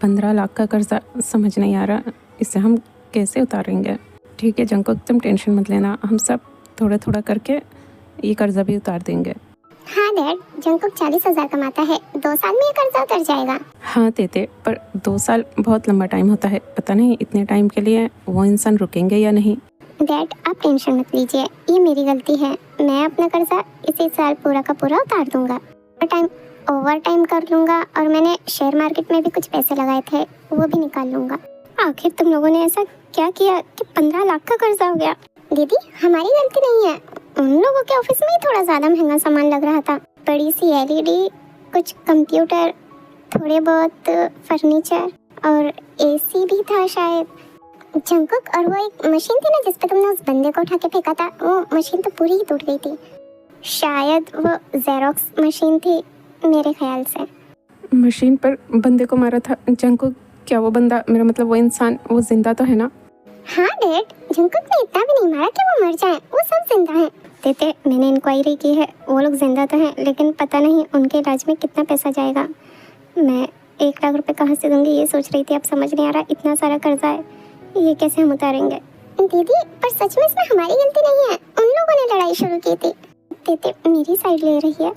15 लाख का कर्जा समझ नहीं आ रहा, इसे हम कैसे उतारेंगे। ठीक है जंकुक, तुम टेंशन मत लेना, हम सब थोड़ा थोड़ा करके ये कर्जा भी उतार देंगे। हाँ डैड, जंकुक 40,000 कमाता है, 2 साल में ये कर्जा उतर जाएगा। हाँ तेते, पर 2 साल बहुत लंबा टाइम होता है, पता नहीं इतने टाइम के लिए वो इंसान रुकेंगे या नहीं। डैड आप टेंशन मत लीजिए, ये मेरी गलती है। मैं अपना कर्जा इसी साल पूरा का पूरा उतार दूंगा। ओवर टाइम कर लूंगा और मैंने शेयर मार्केट में भी कुछ पैसे लगाए थे, वो भी निकाल लूंगा। आखिर तुम लोगों ने ऐसा क्या किया कि 15 लाख का कर्जा हो गया? दीदी हमारी गलती नहीं है, उन लोगों के ऑफिस में ही थोड़ा ज्यादा महंगा सामान लग रहा था। बड़ी सी एलईडी, कुछ कंप्यूटर, थोड़े बहुत फर्नीचर और एसी भी था शायद। जंकुक, और वो एक मशीन थी ना जिस पे तुमने उस बंदे को उठा के फेंका था, वो मशीन तो पूरी ही टूट गई थी। शायद वो जेरोक्स मशीन थी मेरे ख्याल से। मशीन पर बंदे को मारा था जंकुक? क्या वो बंदा, मेरा मतलब वो इंसान, वो जिंदा तो है ना? हाँ डैड, जंकुक ने इतना भी नहीं मारा कि वो मर जाए, वो सब जिंदा हैं। देते मैंने इंक्वायरी की है, वो लोग जिंदा तो हैं, लेकिन पता नहीं उनके इलाज में कितना पैसा जाएगा। मैं 1 लाख रुपए कहाँ से दूंगी ये सोच रही थी, अब समझ नहीं आ रहा, इतना सारा कर्जा है, ये कैसे हम उतारेंगे। दीदी पर सच में इसमें हमारी गलती नहीं है, उन लोगों ने लड़ाई शुरू की थी। देते मेरी साइड ले रही है।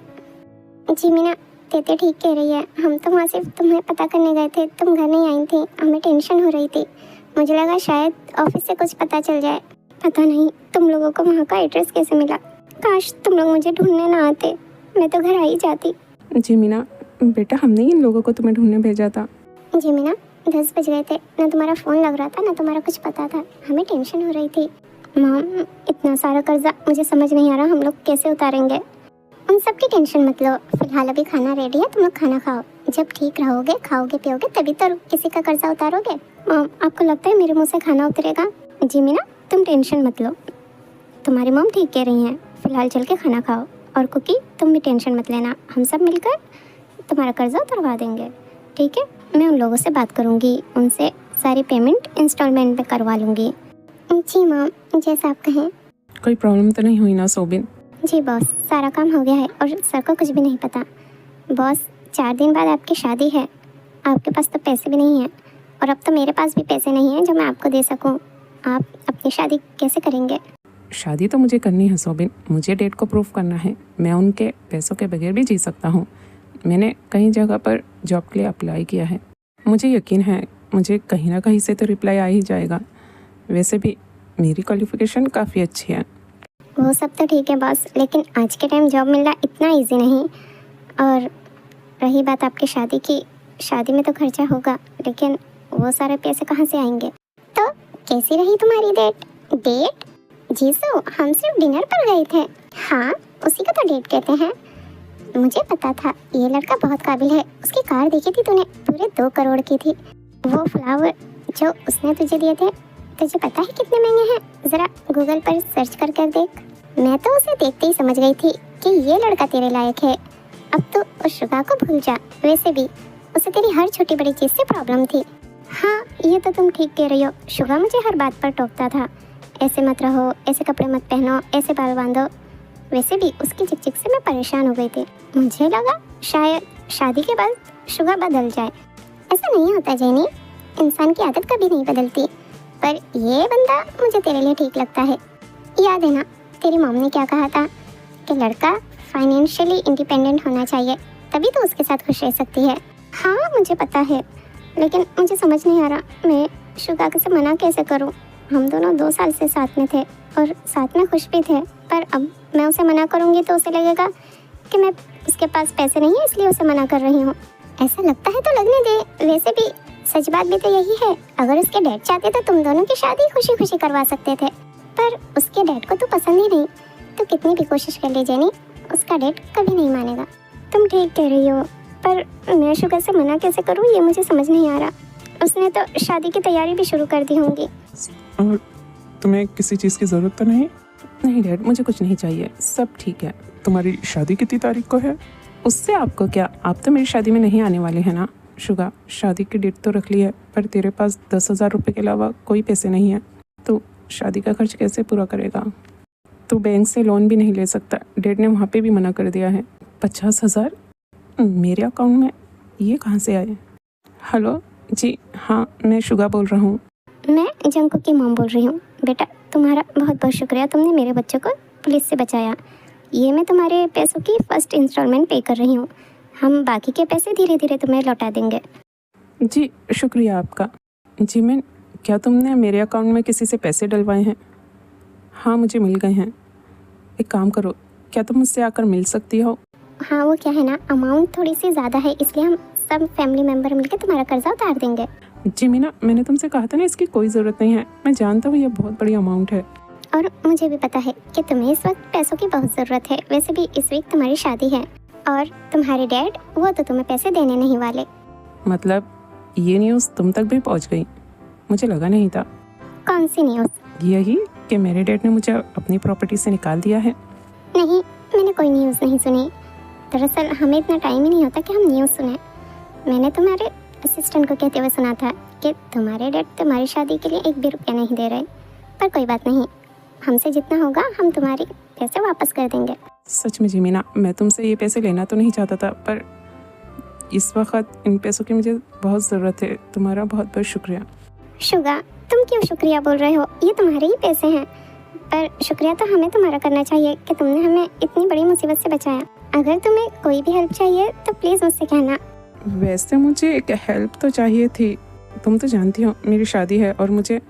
जी मीना, तेते ठीक कह रही है, हम तो वहाँ सिर्फ तुम्हें पता करने गए थे, तुम घर नहीं आई थी, हमें टेंशन हो रही थी। मुझे लगा शायद ऑफिस से कुछ पता चल जाए। पता नहीं तुम लोगों को वहाँ का एड्रेस कैसे मिला। काश तुम लोग मुझे ढूंढने ना आते, मैं तो घर आ ही जाती। जी मीना बेटा, हमने इन लोगों को तुम्हें ढूंढने भेजा था। जी मीना 10 बज गए थे, ना तुम्हारा फ़ोन लग रहा था ना तुम्हारा कुछ पता था, हमें टेंशन हो रही थी। मॉम इतना सारा कर्जा मुझे समझ नहीं आ रहा हम लोग कैसे उतारेंगे। उन सब की टेंशन मत लो, फिलहाल अभी खाना रेडी है, तुम लोग खाना खाओ। जब ठीक रहोगे, खाओगे पियोगे, तभी तो किसी का कर्जा उतारोगे। मॉम आपको लगता है मेरे मुंह से खाना उतरेगा? जी मीना तुम टेंशन मत लो, तुम्हारी मॉम ठीक कह रही हैं, फिलहाल चल के खाना खाओ। और कुकी तुम भी टेंशन मत लेना, हम सब मिलकर तुम्हारा कर्जा उतरवा देंगे, ठीक है? मैं उन लोगों से बात करूँगी, उनसे सारी पेमेंट इंस्टॉलमेंट में करवा लूँगी। जी मॉम जैसा आप कहें। कोई प्रॉब्लम तो नहीं हुई ना सोबिन? जी बॉस, सारा काम हो गया है और सर को कुछ भी नहीं पता। बॉस 4 दिन बाद आपकी शादी है, आपके पास तो पैसे भी नहीं हैं और अब तो मेरे पास भी पैसे नहीं हैं जो मैं आपको दे सकूं। आप अपनी शादी कैसे करेंगे? शादी तो मुझे करनी है सोबिन, मुझे डेट को प्रूफ करना है। मैं उनके पैसों के बगैर भी जी सकता हूँ। मैंने कई जगह पर जॉब के लिए अप्लाई किया है, मुझे यकीन है मुझे कहीं ना कहीं से तो रिप्लाई आ ही जाएगा। वैसे भी मेरी क्वालिफिकेशन काफ़ी अच्छी है। वो सब तो ठीक है बॉस, लेकिन आज के टाइम जॉब मिलना इतना इजी नहीं। और रही बात आपकी शादी की, शादी में तो खर्चा होगा, लेकिन वो सारे पैसे कहाँ से आएंगे? तो कैसी रही तुम्हारी डेट? जीसू हम सिर्फ डिनर पर गए थे। हाँ उसी को तो डेट कहते हैं। मुझे पता था ये लड़का बहुत काबिल है, उसकी कार देखी थी तूने, पूरे 2 करोड़ की थी। वो फ्लावर जो उसने तुझे दिए थे, तुझे पता है कितने महंगे हैं? जरा गूगल पर सर्च कर कर देख। मैं तो उसे देखते ही समझ गई थी कि ये लड़का तेरे लायक है। अब तो उस शुगा को भूल जा, वैसे भी उसे तेरी हर छोटी बड़ी चीज़ से प्रॉब्लम थी। हाँ ये तो तुम ठीक कह रही हो, शुगा मुझे हर बात पर टोकता था, ऐसे मत रहो, ऐसे कपड़े मत पहनो, ऐसे बाल बांधो। वैसे भी उसकी चिकचिक से मैं परेशान हो गई थी। मुझे लगा शायद शादी के बाद शुगा बदल जाए। ऐसा नहीं होता जेनी, इंसान की आदत कभी नहीं बदलती। पर ये बंदा मुझे तेरे लिए ठीक लगता है। याद है ना तेरी मॉम ने क्या कहा था कि लड़का फाइनेंशियली इंडिपेंडेंट होना चाहिए, तभी तो उसके साथ खुश रह सकती है। हाँ मुझे पता है, लेकिन मुझे समझ नहीं आ रहा मैं शुगा से मना कैसे करूँ। हम दोनों 2 साल से साथ में थे और साथ में खुश भी थे, पर अब मैं उसे मना करूँगी तो उसे लगेगा कि मैं उसके पास पैसे नहीं है इसलिए उसे मना कर रही हूँ। ऐसा लगता है तो लगने दे, वैसे भी सच बात भी तो यही है। अगर उसके डैड चाहते तो तुम दोनों की शादी खुशी खुशी करवा सकते थे, पर उसके डैड को तो पसंद ही नहीं। तो कितनी भी कोशिश कर ली जेनी, उसका डैड कभी नहीं मानेगा। तुम ठीक कह रही हो, पर मैं शुगर से मना कैसे करूँ ये मुझे समझ नहीं आ रहा। उसने तो शादी की तैयारी भी शुरू कर दी होंगी। और तुम्हें किसी चीज़ की ज़रूरत तो नहीं? नहीं डैड, मुझे कुछ नहीं चाहिए, सब ठीक है। तुम्हारी शादी कितनी तारीख को है? उससे आपको क्या, आप तो मेरी शादी में नहीं आने वाले हैं ना। शुगा, शादी की डेट तो रख ली है, पर तेरे पास 10,000 रुपये के अलावा कोई पैसे नहीं है, तो शादी का खर्च कैसे पूरा करेगा? तो बैंक से लोन भी नहीं ले सकता, डैड ने वहाँ पे भी मना कर दिया है। 50,000 मेरे अकाउंट में ये कहाँ से आए? हेलो जी हाँ, मैं शुगा बोल रहा हूँ। मैं जंकुक की मॉम बोल रही हूँ। बेटा, तुम्हारा बहुत बहुत शुक्रिया, तुमने मेरे बच्चों को पुलिस से बचाया। ये मैं तुम्हारे पैसों की फर्स्ट इंस्टॉलमेंट पे कर रही हूँ। हम बाकी के पैसे धीरे धीरे तुम्हें लौटा देंगे। जी शुक्रिया आपका। जिमिन, क्या तुमने मेरे अकाउंट में किसी से पैसे डलवाए हैं? हाँ, मुझे मिल गए हैं। एक काम करो, क्या तुम मुझसे आकर मिल सकती हो? हाँ, वो क्या है ना, अमाउंट थोड़ी सी ज़्यादा है, इसलिए हम सब फैमिली मेम्बर मिलकर तुम्हारा कर्जा उतार देंगे। जिमिना, मैंने तुमसे कहा था ना, इसकी कोई ज़रूरत नहीं है। मैं जानता हूँ ये बहुत बड़ी अमाउंट है। और मुझे भी पता है कि तुम्हें इस वक्त पैसों की बहुत ज़रूरत है। वैसे भी इस वीक तुम्हारी शादी है और तुम्हारे डैड वो तो तुम्हें पैसे देने नहीं वाले। मतलब ये न्यूज़ तुम तक भी पहुँच गई? मुझे लगा नहीं था। कौन सी न्यूज़? यही कि मेरे डैड ने मुझे अपनी प्रॉपर्टी से निकाल दिया है। नहीं, मैंने कोई न्यूज़ नहीं सुनी। दरअसल हमें इतना टाइम ही नहीं होता कि हम न्यूज़ सुने। मैंने तुम्हारे असिस्टेंट को कहते हुए सुना था कि तुम्हारे डैड तुम्हारी शादी के लिए एक भी रुपया नहीं दे रहे। पर कोई बात नहीं, हमसे जितना होगा हम तुम्हारे पैसे वापस कर देंगे। सच में जिमिना, मैं तुमसे ये पैसे लेना तो नहीं चाहता था, पर इस वक्त इन पैसों की मुझे बहुत ज़रूरत है। तुम्हारा बहुत बहुत शुक्रिया। शुगा, तुम क्यों शुक्रिया बोल रहे हो? ये तुम्हारे ही पैसे हैं। पर शुक्रिया तो हमें तुम्हारा करना चाहिए कि तुमने हमें इतनी बड़ी मुसीबत से बचाया। अगर तुम्हें कोई भी हेल्प चाहिए तो प्लीज़ मुझसे कहना। वैसे मुझे एक हेल्प तो चाहिए थी। तुम तो जानती हो मेरी शादी है और मुझे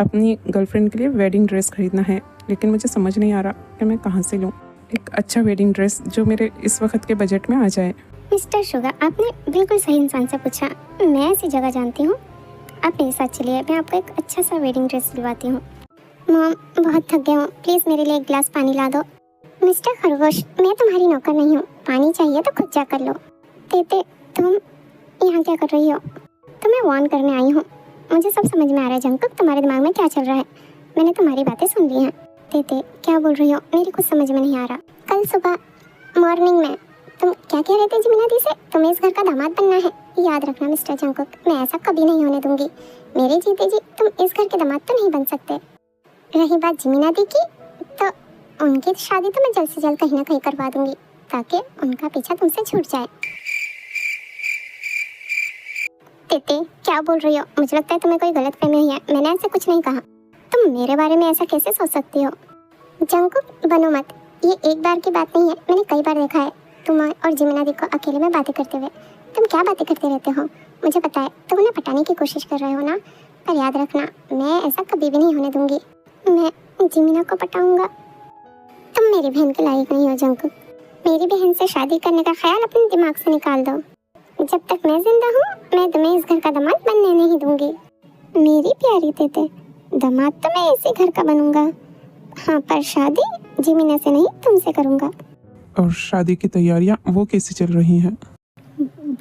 अपनी गर्लफ्रेंड के लिए वेडिंग ड्रेस खरीदना है, लेकिन मुझे समझ नहीं आ रहा कि मैं कहाँ से लूँ एक अच्छा वेडिंग ड्रेस जो मेरे इस वक्त के बजट में आ जाए। मिस्टर शुगा, आपने बिल्कुल सही इंसान से पूछा। मैं ऐसी जगह जानती हूँ, आप मेरे साथ चलिए, मैं आपको एक अच्छा सा वेडिंग ड्रेस सिलवाती हूँ। मॉम, बहुत थक गया हूँ, प्लीज़ मेरे लिए एक गिलास पानी ला दो। मिस्टर खरगोश, मैं तुम्हारी नौकर नहीं हूँ, पानी चाहिए तो खुद जा कर लो। तेते, तुम यहाँ क्या कर रही हो? तुम्हें वार्न करने आई हूँ। मुझे सब समझ में आ रहा है जंकुक, तुम्हारे दिमाग में क्या चल रहा है। मैंने तुम्हारी बातें सुन ली हैं। तेते, क्या बोल रही हो? मेरी कुछ समझ में नहीं आ रहा। कल सुबह मॉर्निंग में तुम क्या कह रहे थे जिमिना दी से? तुम्हें इस घर का दामाद बनना है। याद रखना मिस्टर जंकुक, मैं ऐसा कभी नहीं होने दूंगी। मेरे जीते जी तुम इस घर के दामाद तो नहीं बन सकते। रही बात जिमिना दी की, तो उनकी शादी तो मैं जल्द से जल्द कहीं ना कहीं करवा दूंगी ताकि उनका पीछा तुमसे छूट जाए। तेते, क्या बोल रही हो? मुझे लगता है तुम्हें कोई गलतफहमी हुई है। मैंने ऐसा कुछ नहीं कहा। तुम मेरे बारे में ऐसा कैसे सोच सकती हो? जंकुक, बनो मत। ये एक बार की बात नहीं है, मैंने कई बार देखा है तुम और जिमिना दी को अकेले में बातें करते हुए। तुम क्या बातें करते रहते हो? मुझे पता है तुम उन्हें पटाने की कोशिश कर रहे हो ना, पर याद रखना मैं ऐसा कभी भी नहीं होने दूंगी। मैं जिमिना को पटाऊंगा। तुम मेरी बहन के लायक नहीं हो जंकुक। मेरी बहन से शादी करने का ख्याल अपने दिमाग से निकाल दो। जब तक मैं जिंदा हूँ मैं तुम्हें इस घर का दामाद बनने नहीं दूंगी। मेरी प्यारी तेते, दामाद तो मैं इसी घर का बनूंगा। हाँ, पर शादी जिमिना से नहीं तुमसे करूंगा। और शादी की तैयारियां वो कैसी चल रही हैं?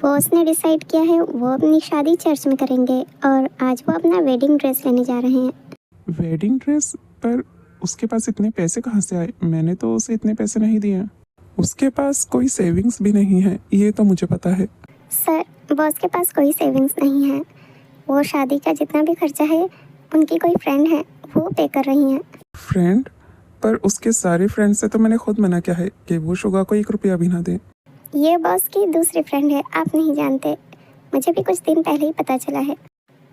बॉस ने डिसाइड किया है वो अपनी शादी चर्च में करेंगे और आज वो अपना वेडिंग ड्रेस लेने जा रहे हैं। Wedding dress? पर उसके पास इतने पैसे कहाँ से आए? मैंने तो उसे इतने पैसे नहीं दिए। उसके पास कोई सेविंग्स भी नहीं है, ये तो मुझे पता है। सर, बॉस के पास कोई सेविंग्स नहीं है। वो शादी का जितना भी खर्चा है उनकी कोई फ्रेंड है वो पे कर रही हैं। फ्रेंड? पर उसके सारे फ्रेंड से तो मैंने खुद मना किया है कि वो शुगा को 1 रुपया भी ना दे। ये बॉस की दूसरी फ्रेंड है, आप नहीं जानते। मुझे भी कुछ दिन पहले ही पता चला है।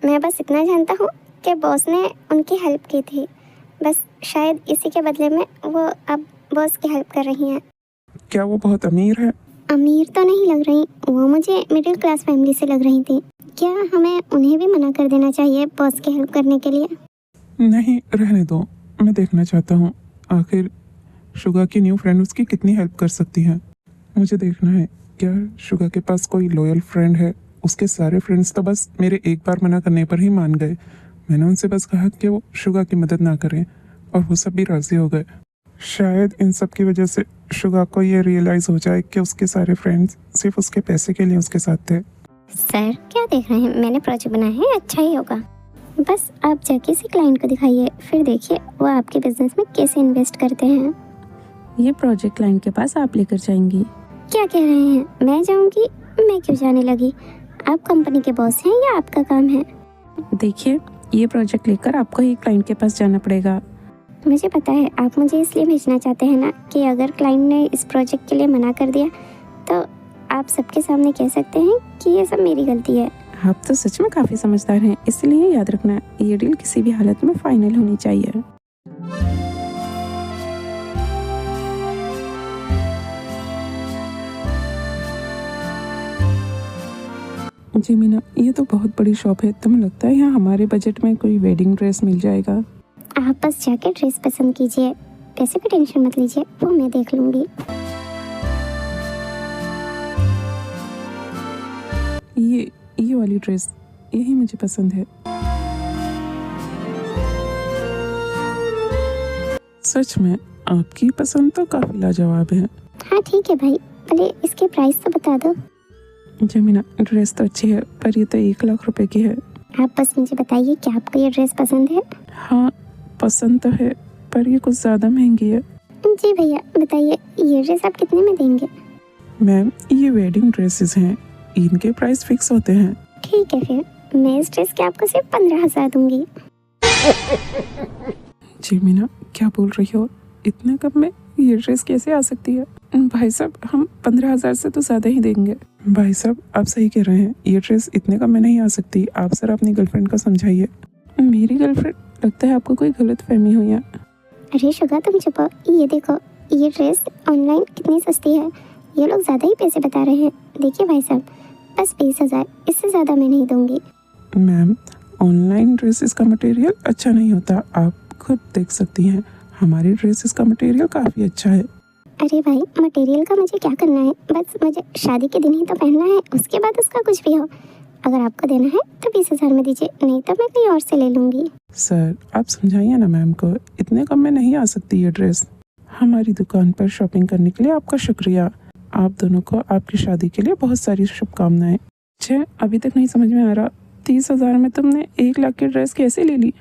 मैं बस इतना जानता हूँ कि बॉस ने उनकी हेल्प की थी, बस शायद इसी के बदले में वो अब बॉस की हेल्प कर रही हैं। क्या वो बहुत अमीर है? अमीर तो नहीं लग रही, वो मुझे मिडिल क्लास फैमिली से लग रही थी। क्या हमें उन्हें भी मना कर देना चाहिए बॉस की हेल्प करने के लिए? नहीं, रहने दो। मैं देखना चाहता हूँ आखिर शुगा की न्यू फ्रेंड उसकी कितनी हेल्प कर सकती है। मुझे देखना है क्या शुगा के पास कोई लॉयल फ्रेंड है। उसके सारे फ्रेंड्स तो बस मेरे एक बार मना करने पर ही मान गए। मैंने उनसे बस कहा कि वो शुगा की मदद ना करें और वो सब भी राज़ी हो गए। शायद इन सब की वजह से शुगा को ये रियलाइज़ हो जाए कि उसके सारे फ्रेंड्स सिर्फ उसके पैसे के लिए उसके साथ थे। सर, क्या देख रहे हैं? मैंने प्रोजेक्ट बनाया है, अच्छा ही होगा। बस आप जाके किसी क्लाइंट को दिखाइए, फिर देखिए वो आपके बिजनेस में कैसे इन्वेस्ट करते हैं। ये प्रोजेक्ट क्लाइंट के पास आप लेकर जाएंगी? क्या कह रहे हैं? मैं जाऊंगी? मैं क्यों जाने लगी? आप कंपनी के बॉस हैं या आपका काम है? देखिए, ये प्रोजेक्ट लेकर आपको ही क्लाइंट के पास जाना पड़ेगा। मुझे पता है आप मुझे इसलिए भेजना चाहते हैं ना कि अगर क्लाइंट ने इस प्रोजेक्ट के लिए मना कर दिया तो आप सबके सामने कह सकते हैं कि ये सब मेरी गलती है। आप तो सच में काफी समझदार हैं, इसलिए याद रखना ये डील किसी भी हालत में फाइनल होनी चाहिए। जी मीना, ये तो बहुत बड़ी शॉप है, तुम्हें लगता है यहाँ हमारे बजट में कोई वेडिंग ड्रेस मिल जाएगा? आप बस जाके ड्रेस पसंद कीजिए, पैसे की टेंशन मत लीजिए, वो मैं देख लूँगी। ये वाली ड्रेस, यही मुझे पसंद है। सच में आपकी पसंद तो काफी लाजवाब है। हाँ ठीक है भाई, पहले इसके प्राइस तो बता दो। जी मीना, ड्रेस तो अच्छी है पर ये तो 1 लाख रुपए की है। आप बस मुझे बताइए कि आपको ये ड्रेस पसंद है? हाँ पसंद तो है पर ये कुछ ज़्यादा महंगी है। जी भैया बताइए, ये ड्रेस आप कितने में देंगे? मैम ये वेडिंग ड्रेसेस हैं, इनके प्राइस फिक्स होते हैं। ठीक है फिर मैं इस ड्रेस के आपको सिर्फ 15,000 दूंगी। जी मीना, क्या बोल रही हो? इतने कम में ये ड्रेस कैसे आ सकती है? भाई साहब हम 15,000 से तो ज़्यादा ही देंगे। भाई साहब आप सही कह रहे हैं, ये ड्रेस इतने कम में नहीं आ सकती। आप सर अपनी गर्लफ्रेंड को समझाइए। मेरी गर्लफ्रेंड? लगता है आपको कोई गलत फहमी हुई है। अरे शुगा तुम चुप हो। ये देखो, ये ड्रेस ऑनलाइन कितनी सस्ती है, ये लोग ज़्यादा ही पैसे बता रहे हैं। देखिए भाई साहब, बस 20,000, इससे ज़्यादा मैं नहीं दूंगी। मैम ऑनलाइन ड्रेसेस का मटेरियल अच्छा नहीं होता, आप खुद देख सकती हैं। हमारी ड्रेसेस का मटेरियल काफ़ी अच्छा है। अरे भाई मटेरियल का मुझे क्या करना है, बस मुझे शादी के दिन ही तो पहनना है, उसके बाद उसका कुछ भी हो। अगर आपको देना है तो 20,000 में दीजिए, नहीं तो मैं कहीं और से ले लूँगी। सर आप समझाइए ना मैम को, इतने कम में नहीं आ सकती ये ड्रेस। हमारी दुकान पर शॉपिंग करने के लिए आपका शुक्रिया। आप दोनों को आपकी शादी के लिए बहुत सारी शुभकामनाएं। छः अभी तक नहीं समझ में आ रहा, 30,000 में तुमने 1 लाख की ड्रेस कैसे ले ली?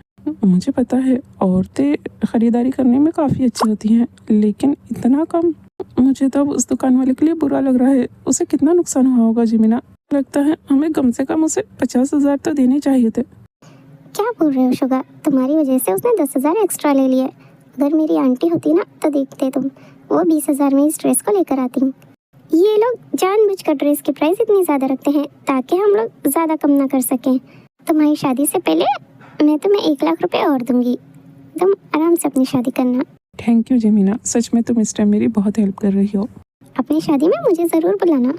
मुझे पता है औरतें खरीदारी करने में काफ़ी अच्छी होती हैं, लेकिन इतना कम? मुझे तो अब उस दुकान वाले के लिए बुरा लग रहा है। उसे कितना नुकसान हुआ होगा जिमिना। लगता है हमें कम से कम उसे 50,000 तो देने चाहिए थे। क्या बोल रहे हो शुगा, तुम्हारी वजह से उसने 10,000 एक्स्ट्रा ले लिए। अगर मेरी आंटी होती ना तो देखते तुम, वो 20,000 में इस ड्रेस को लेकर आती। ये लोग जानबूझकर ड्रेस की प्राइस इतनी ज़्यादा रखते हैं ताकि हम लोग ज़्यादा कम ना कर सकें। तुम्हारी शादी से पहले मैं तुम्हें 1 लाख रुपए और दूंगी, तुम आराम से अपनी शादी करना। थैंक यू जिमिना, सच में तुम इस टाइम मेरी बहुत हेल्प कर रही हो। अपनी शादी में मुझे ज़रूर बुलाना।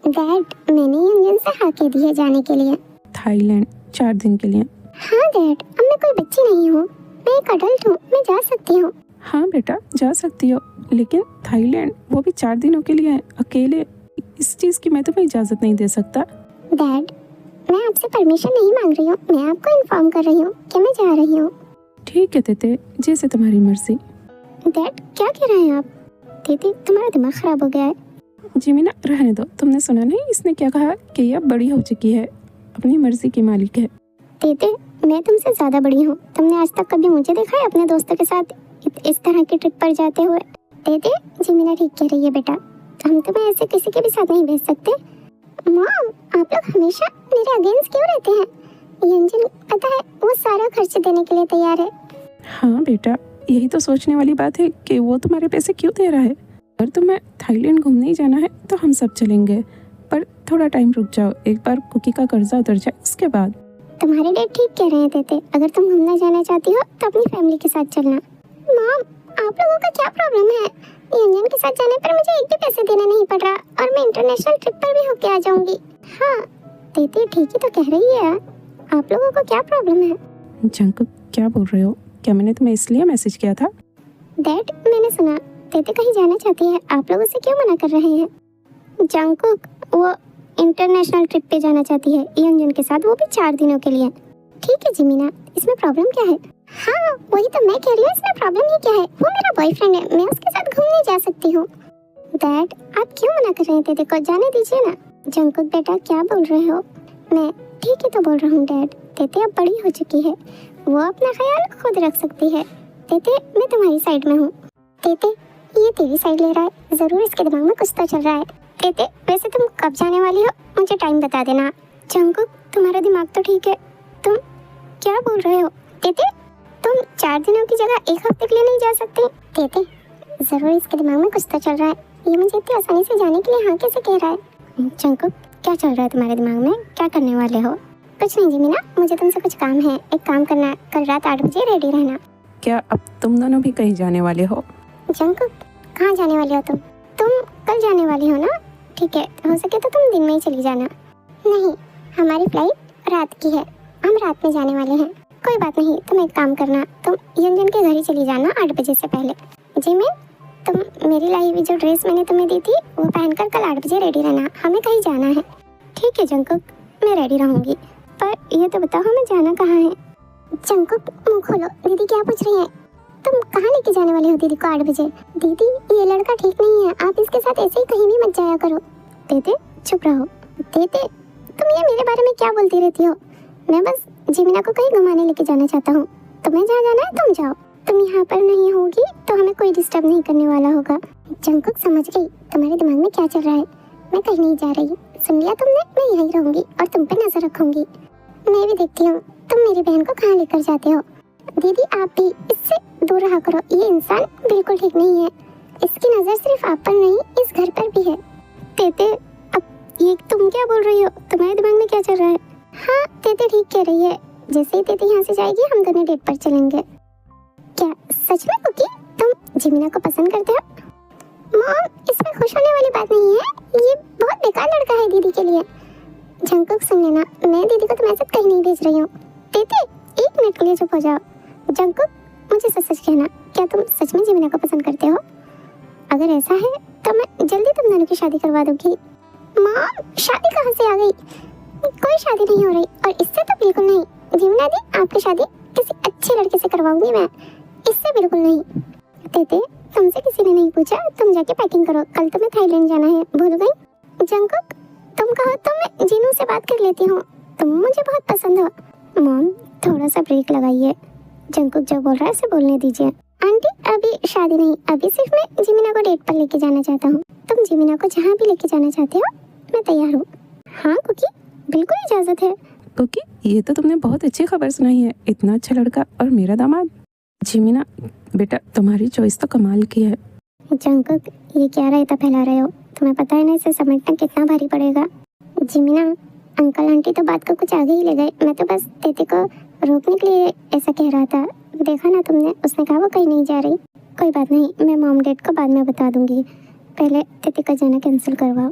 डैड मैंने इंजन से हाँ कह दी है जाने के लिए। थाईलैंड 4 दिन के लिए? हाँ डैड, अब मैं कोई बच्ची नहीं हूँ, मैं एक अडल्ट हूँ, मैं जा सकती हूँ। हाँ बेटा जा सकती हो, लेकिन थाईलैंड वो भी 4 दिनों के लिए है, अकेले। इस चीज़ की मैं तुम्हें इजाज़त नहीं दे सकता। डैड मैं आपसे परमिशन नहीं मांग रही हूँ, मैं आपको इन्फॉर्म कर रही हूँ कि मैं जा रही हूँ। ठीक है तेते, जैसे तुम्हारी मर्जी। डैड क्या कह रहे हैं आप? दीदी तुम्हारा दिमाग ख़राब हो गया है। जिमिना रहने दो, तुमने सुना नहीं इसने क्या कहा कि ये अब बड़ी हो चुकी है, अपनी मर्जी की मालिक है। दीदी मैं तुमसे ज़्यादा बड़ी हूँ, तुमने आज तक कभी मुझे देखा है अपने दोस्तों के साथ इस तरह की ट्रिप पर जाते हुए? दीदी जिमिना ठीक कह रही है बेटा, हम तुम्हें ऐसे किसी के भी साथ नहीं भेज सकते। मॉम आप लोग हमेशा मेरे अगेंस्ट क्यों रहते हैं? यंजन पता है वो सारा खर्च देने के लिए तैयार है। हाँ बेटा, यही तो सोचने वाली बात है कि वो तुम्हारे पैसे क्यों दे रहा है। अगर तुम्हें थाईलैंड घूमने ही जाना है तो हम सब चलेंगे, पर थोड़ा टाइम रुक जाओ, एक बार कुकी का कर्जा उतर जाए उसके बाद। तुम्हारे डैड ठीक कह रहे हैं तेते, अगर तुम घूमना जाना चाहती हो तो अपनी फैमिली के साथ चलना। मॉम आप लोगों का क्या प्रॉब्लम है? यंजन के साथ जाने पर मुझे एक भी पैसे देना नहीं पड़ रहा और मैं इंटरनेशनल ट्रिप पर भी होके आ जाऊंगी। हाँ तेते ठीक ही तो कह रही है, आप लोगों को क्या प्रॉब्लम है? जंकुक क्या बोल रहे हो? क्या मैंने तुम्हें इसलिए मैसेज किया था? डैड मैंने सुना तेते कहीं जाना चाहती है, आप लोग उसे क्यों मना कर रहे हैं? जंकुक वो इंटरनेशनल ट्रिप पे जाना चाहती है यंजन के साथ, वो भी 4 दिनों के लिए। ठीक है जिमिना, इसमें प्रॉब्लम क्या है? हाँ वही तो मैं कह रही हूँ, इसमें प्रॉब्लम ही क्या है? वो मेरा बॉयफ्रेंड है, मैं उसके साथ घूमने जा सकती हूँ। डैड आप क्यों मना कर रहे हैं तेते को, जाने दीजिए ना। जंकुक बेटा क्या बोल रहे हो? मैं ठीक ही तो बोल रहा हूँ डैड, तेते अब बड़ी हो चुकी है, वो अपना ख्याल खुद रख सकती है। तेते मैं तुम्हारी साइड में हूँ। तेते ये तेरी साइड ले रहा है, जरूर इसके दिमाग में कुछ तो चल रहा है। तेते वैसे तुम कब जाने वाली हो मुझे टाइम बता देना। जंकुक तुम्हारा दिमाग तो ठीक है, तुम क्या बोल रहे हो? तेते तुम 4 दिनों की जगह 1 हफ्ते के लिए नहीं जा सकते? तेते जरूर इसके दिमाग में कुछ तो चल रहा है, ये मुझे इतनी आसानी से जाने के लिए हाँ कैसे कह रहा है? जंकुक क्या चल रहा है तुम्हारे दिमाग में, क्या करने वाले हो? कुछ नहीं जिमिना, मुझे तुमसे कुछ काम है। एक काम करना, कल रात 8 बजे रेडी रहना। क्या अब तुम दोनों भी कहीं जाने वाले हो? जंकुक, कहाँ जाने वाले हो तुम? तुम कल जाने वाली हो ना? ठीक है, हो सके तो तुम दिन में ही चली जाना। नहीं, हमारी फ्लाइट रात की है, हम रात में जाने वाले हैं। कोई बात नहीं, तुम एक काम करना, तुम यंजन के घर ही चली जाना 8 बजे से पहले। जिमिन, तुम मेरी लाई हुई जो ड्रेस मैंने तुम्हें दी थी वो पहनकर कल 8 बजे रेडी रहना, हमें कहीं जाना है। ठीक है जंकुक, मैं रेडी रहूंगी, पर ये तो बताओ हमें जाना कहाँ है? जंकुक, मुंह खोलो, दीदी क्या पूछ रही है? तुम कहाँ लेके जाने वाले हो दीदी को 8 बजे? दीदी, ये लड़का ठीक नहीं है, आप इसके साथ ऐसे ही कहीं भी मत जाया करो। देते, चुप रहो। देते, तुम ये मेरे बारे में क्या बोलती रहती हो? मैं बस जिमिना को कहीं घुमाने लेके जाना चाहता हूँ। तुम्हें जहाँ जाना है तुम जाओ, तुम यहाँ पर नहीं होगी तो हमें कोई डिस्टर्ब नहीं करने वाला होगा। जंकुक, समझ गई तुम्हारे दिमाग में क्या चल रहा है। मैं कहीं नहीं जा रही, सुन लिया तुमने? मैं यहीं रहूंगी और तुम पे नजर रखूंगी। मैं भी देखती हूँ तुम मेरी बहन को कहाँ लेकर जाते हो। दीदी, आप भी इससे दूर रहा करो, ये इंसान बिल्कुल ठीक नहीं है। इसकी नजर सिर्फ आप पर नहीं, इस घर पर भी है। तेते, अब ये तुम क्या बोल रही हो? तुम्हारे दिमाग में क्या चल रहा है? हाँ, तेते ठीक कह रही है। जैसे ही तेते यहाँ से जाएगी हम दोनों डेट पर चलेंगे। क्या सच में कुकी, तुम जिमिना को पसंद करते हो? मॉम, इसमें खुश होने वाली बात नहीं है, ये बहुत बेकार लड़का है दीदी के लिए। जंकुक, सुन लेना, मैं दीदी को तुम्हारे साथ कहीं नहीं भेज रही हूँ। तेते, 1 मिनट के लिए चुप हो जाओ। जंकुक, मुझे सच सच कहना, क्या तुम सच में जिमिना को पसंद करते हो? अगर ऐसा है तो मैं जल्दी तुम दोनों की शादी करवा दूंगी। मॉम, शादी कहाँ से आ गई? कोई शादी नहीं हो रही, और इससे तो बिल्कुल नहीं। जिमिना दी, आपकी शादी किसी अच्छे लड़के से करवाऊंगी मैं, इससे बिल्कुल नहीं। तेते, तुमसे किसी ने नहीं पूछा, तुम जाके पैकिंग करो, कल तुम्हें थाईलैंड जाना है, भूल गई? जंकुक, तुम कहो तो मैं जिनू से बात कर लेती हूँ, तुम मुझे बहुत पसंद हो। मॉम, थोड़ा सा ब्रेक लगाइए, जंकुक जो बोल रहा है उसे बोलने दीजिए। आंटी, अभी शादी नहीं, अभी सिर्फ मैं जिमिना को डेट पर लेके जाना चाहता हूँ। तुम जिमिना को जहाँ भी लेके जाना चाहते हो, मैं तैयार हूँ। हाँ कुकी, बिल्कुल इजाजत है। कुकी, ये तो तुमने बहुत अच्छी खबर सुनाई है, इतना अच्छा लड़का और मेरा दामाद। जिमिना बेटा, तुम्हारी चॉइस तो कमाल की है। जंकुक, ये क्या रायता फैला रहे हो? तुम्हें पता है ना इसे समेटना कितना भारी पड़ेगा। जिमिना, अंकल आंटी तो बात को कुछ आगे ही ले गए, मैं तो बस तेते को रोकने के लिए ऐसा कह रहा था। देखा ना तुमने, उसने कहा वो कहीं नहीं जा रही। कोई बात नहीं, मैं मॉम डैड को बाद में बता दूंगी, पहले तेते का जाना कैंसिल करवाओ।